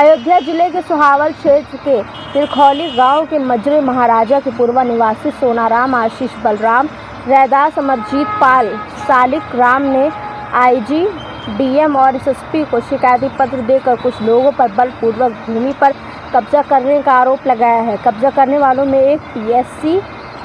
अयोध्या जिले के सुहावल क्षेत्र के तिरखौली गांव के मजरे महाराजा के पूर्व निवासी सोनाराम, आशीष, बलराम, रैदास, अमरजीत पाल, सालिक राम ने आईजी, डीएम और एसएसपी को शिकायती पत्र देकर कुछ लोगों पर बलपूर्वक भूमि पर कब्जा करने का आरोप लगाया है। कब्जा करने वालों में एक पीएससी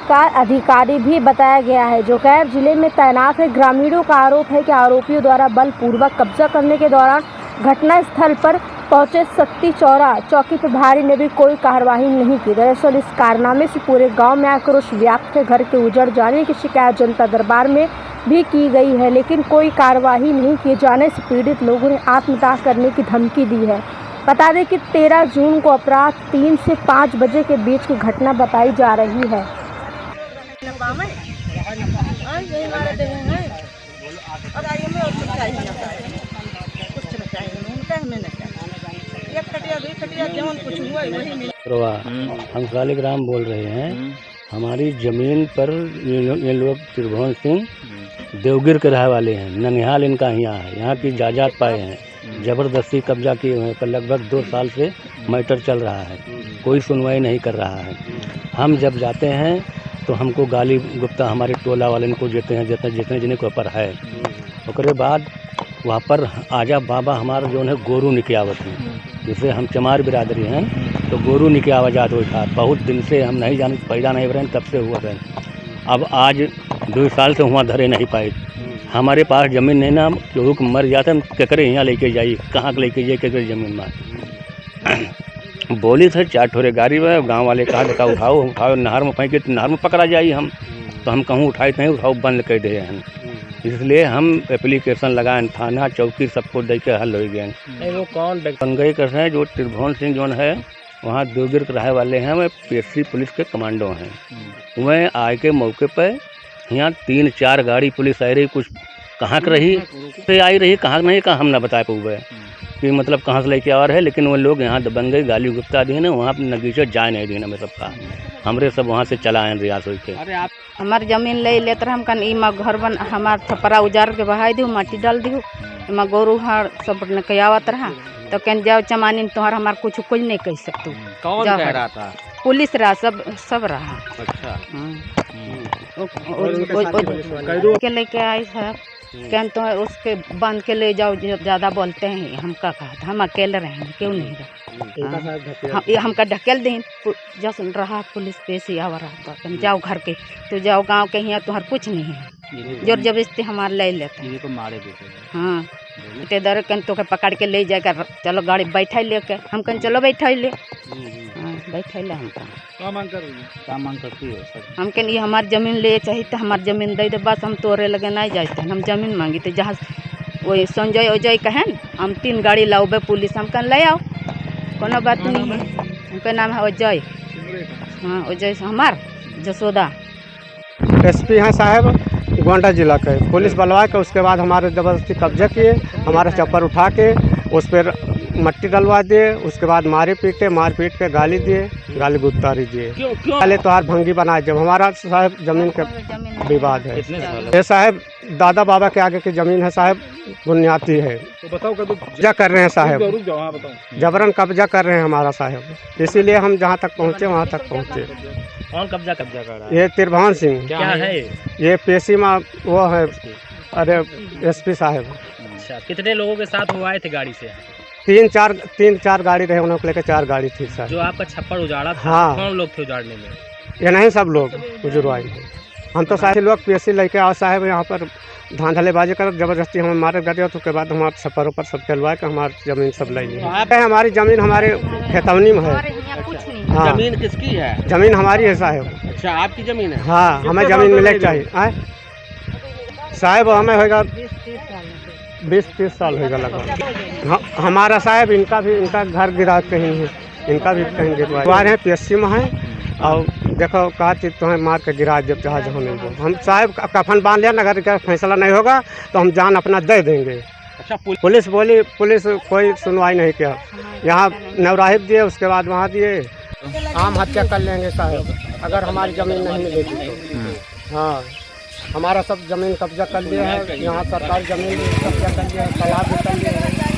का अधिकारी भी बताया गया है जो खैर जिले में तैनात है। ग्रामीणों का आरोप है कि आरोपियों द्वारा बलपूर्वक कब्जा करने के दौरान घटना स्थल पर पहुंचे शक्ति चौरा चौकी प्रभारी ने भी कोई कार्रवाई नहीं की। दरअसल इस कारनामे से पूरे गांव में आक्रोश व्याप्त है। घर के उजड़ जाने की शिकायत जनता दरबार में भी की गई है, लेकिन कोई कार्रवाई नहीं किए जाने से पीड़ित लोगों ने आत्मदाह करने की धमकी दी है। बता दें कि 13 जून को अपराध 3 से 5 बजे के बीच की घटना बताई जा रही है। हम सालिक राम बोल रहे हैं। हमारी ज़मीन पर ये लोग त्रिभुवन सिंह देवगिर के रहने वाले हैं। ननिहाल इनका यहाँ है। यहाँ की जायदाद पाए हैं, ज़बरदस्ती कब्जा किए हुए हैं। पर लगभग 2 साल से मैटर चल रहा है, कोई सुनवाई नहीं कर रहा है। हम जब जाते हैं तो हमको गाली गुप्ता हमारे टोला वाले को देते हैं, जितने जिन्हें को पर है। उसके बाद वहाँ पर आजा बाबा हमारा जो है गोरू निकियावत हैं, जिसे हम चमार बिरादरी हैं, तो गोरू निकिया आवाजात हुई था। बहुत दिन से हम नहीं जाने, पैदा नहीं रहे, तब से हुआ रहे। अब आज 2 साल से वहाँ धरे नहीं पाए। हमारे पास ज़मीन नहीं ना, केहू को मर जाता है, केकरे यहाँ लेके जाइए, कहाँ के लेके जाइए, केकरे ज़मीन में बोली थे 4 ठोरे गाड़ी में। गाँव वाले कहा देखा उठाओ नहर में फेंके तो नहर में पकड़ा जाइए। हम तो हम कहूँ उठाए नहीं, उठाओ बंद कर दे हैं। इसलिए हम एप्लीकेशन लगाए, थाना चौकी सबको दे के हल हो गए। वो कौन बंगई कर रहे हैं जो त्रिभुवन सिंह जो है वहाँ देवगिर के रहे वाले हैं, वह पीएससी पुलिस के कमांडो हैं। वह आए के मौके पर यहाँ 3-4 गाड़ी पुलिस आई रही, कुछ कहाँ की रही से आई रही, कहाँ नहीं, कहाँ हम ना बता पाए कि मतलब कहाँ से लेके आ रहे हैं। लेकिन वो लोग यहाँ दबंगई गाली गुप्ता दी ने, वहाँ नगीचे जाए नहीं दी हमें सबका। हमरे सब वहाँ से चला आए रियास होके। अरे आप हमार जमीन ले लेते हम कन इमा घर बन हमार छपरा उजार के बहाई दी, माटी डाल दी, इमा गोरू हार सब न कयावत रहा। तो कन जाओ चमानी तोहर हमार कुछ नहीं कह सकते। कौन कह रहा था? पुलिस रहा, सब रहा। अच्छा। के लेके आई है कहन तो उसके बांध के ले जाओ, ज़्यादा बोलते हैं। हम का कहा था, हम अकेले रहेंगे, क्यों नहीं रहे। हमका ढकेल दें, जस रहा पुलिस पेशी आवा रहा था, जाओ घर के तो जाओ, गांव के यहाँ तुम्हार कुछ नहीं है। जोर जबरदस्ती हमारे ले लेते हैं। हाँ ते दर कन तो पकड़ के ले जाएगा, चलो गाड़ी बैठा लेके, हम कन चलो बैठा ले, बैठा ले। हम क्या मांग करती है? हम कन ये हमारी ज़मीन ले चाहिए तो हमारी ज़मीन दे दे, बस हम तोरे लगे नहीं जाते। हम ज़मीन मांगी तो जहाँ वही संजय अजय कहन हम 3 गाड़ी लाओबे पुलिस, हम कन ले आओ, कोनो बात नहीं है। उनका नाम है अजय। हाँ अजय हमार जसोदा एसपी हैं साहब, गोंडा जिला के। पुलिस बुलवा के उसके बाद हमारे ज़बरदस्ती कब्जा किए, हमारा चप्पर उठा के उस पर मट्टी डलवा दिए। उसके बाद मार पीट के गाली दिए, गाली गुप्तारी दिए। पहले तो हार भंगी बनाए। जब हमारा साहब ज़मीन का विवाद है, ये साहब दादा बाबा के आगे की ज़मीन है साहब, बुनियादी है। तो बताओ कब्जा कर रहे हैं साहब, जबरन कब्जा कर रहे हैं हमारा साहब। इसीलिए हम जहाँ तक पहुँचे वहाँ तक पहुँचे। कौन कब्जा कर रहा है? ये त्रिभुवन सिंह। क्या है ये पेशी में वो है, अरे एसपी साहब। अच्छा, कितने लोगों के साथ वो आए थे गाड़ी से? 3-4 गाड़ी रहे, उन्होंने को लेकर 4 गाड़ी थी सर। जो आपका छप्पर उजाड़ा था, हाँ। कौन लोग थे उजाड़ने में? ये नहीं सब लोग बुजुर्ग थे। हम तो सारे लोग पीएससी लेके आओ साहब, यहाँ पर धांधलेबाजी कर जबरदस्ती हमें मारे गए। तो उसके बाद हमारे छप्परों पर सब चलवाए के हमारी ज़मीन सब ले ली। हमारी ज़मीन हमारे खेतवनी में है। हाँ, जमीन किसकी है? ज़मीन हमारी है साहब। अच्छा, आपकी ज़मीन है? हाँ, हमें ज़मीन मिले चाहिए साहब। हमें होगा 20-30 साल होगा लगभग। हमारा साहब इनका घर गिरा कहीं है, इनका भी कहीं गिरवा रहे हैं, पीएससी में है। और देखो कहा चीज़ तुम्हें मार के गिरा जब जहाँ नहीं दो। हम साहब कफन बांध लिया, अगर क्या फैसला नहीं होगा तो हम जान अपना दे देंगे। अच्छा, पुलिस बोली, पुलिस कोई सुनवाई नहीं किया। यहाँ नवराहिब दिए, उसके बाद वहाँ दिए। आम हत्या कर लेंगे साहब अगर हमारी ज़मीन नहीं मिलेगी तो। हाँ, हमारा सब ज़मीन कब्जा कर लिया है। यहाँ सरकारी ज़मीन भी कब्जा कर लिया है, तालाब भी कर लिया है।